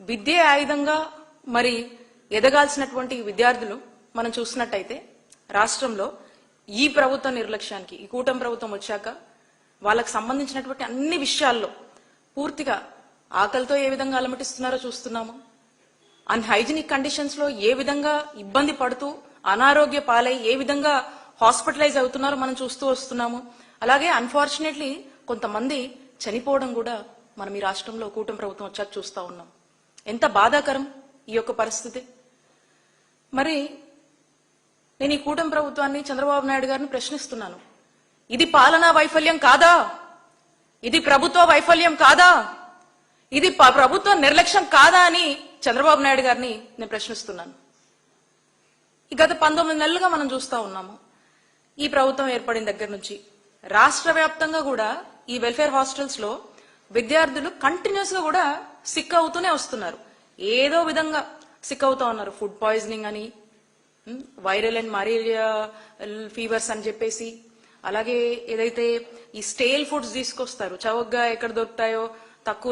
విద్యే ఆయుధంగా మరి ఎదగాల్సినటువంటి విద్యార్థులు మనం చూసినట్టయితే రాష్ట్రంలో ఈ ప్రభుత్వ నిర్లక్ష్యానికి, ఈ కూటమి ప్రభుత్వం వచ్చాక వాళ్ళకు సంబంధించినటువంటి అన్ని విషయాల్లో పూర్తిగా ఆకలితో ఏ విధంగా అలమటిస్తున్నారో చూస్తున్నాము. అన్హైజినిక్ కండిషన్స్ లో ఏ విధంగా ఇబ్బంది పడుతూ అనారోగ్య పాలై ఏ విధంగా హాస్పిటలైజ్ అవుతున్నారో మనం చూస్తూ వస్తున్నాము. అలాగే అన్ఫార్చునేట్లీ కొంతమంది చనిపోవడం కూడా మనం ఈ రాష్ట్రంలో కూటమి ప్రభుత్వం వచ్చాక చూస్తా ఉన్నాం. ఎంత బాధాకరం ఈ యొక్క పరిస్థితి. మరి నేను ఈ కూటమి ప్రభుత్వాన్ని, చంద్రబాబు నాయుడు గారిని ప్రశ్నిస్తున్నాను. ఇది పాలనా వైఫల్యం కాదా? ఇది ప్రభుత్వ వైఫల్యం కాదా? ఇది ప్రభుత్వ నిర్లక్ష్యం కాదా అని చంద్రబాబు నాయుడు గారిని నేను ప్రశ్నిస్తున్నాను. ఈ గత 19 నెలలుగా మనం చూస్తా ఉన్నాము. ఈ ప్రభుత్వం ఏర్పడిన దగ్గర నుంచి రాష్ట్ర వ్యాప్తంగా కూడా ఈ వెల్ఫేర్ హాస్టల్స్ లో విద్యార్థులు కంటిన్యూస్ గా కూడా సిక్ అవుతూనే వస్తున్నారు. ఏదో విధంగా సిక్ అవుతా ఉన్నారు. ఫుడ్ పాయిజనింగ్ అని, వైరల్ అండ్ మలేరియా ఫీవర్స్ అని చెప్పేసి, అలాగే ఏదైతే ఈ స్టేల్ ఫుడ్స్ తీసుకొస్తారు, చౌకగా ఎక్కడ దొరుకుతాయో తక్కువ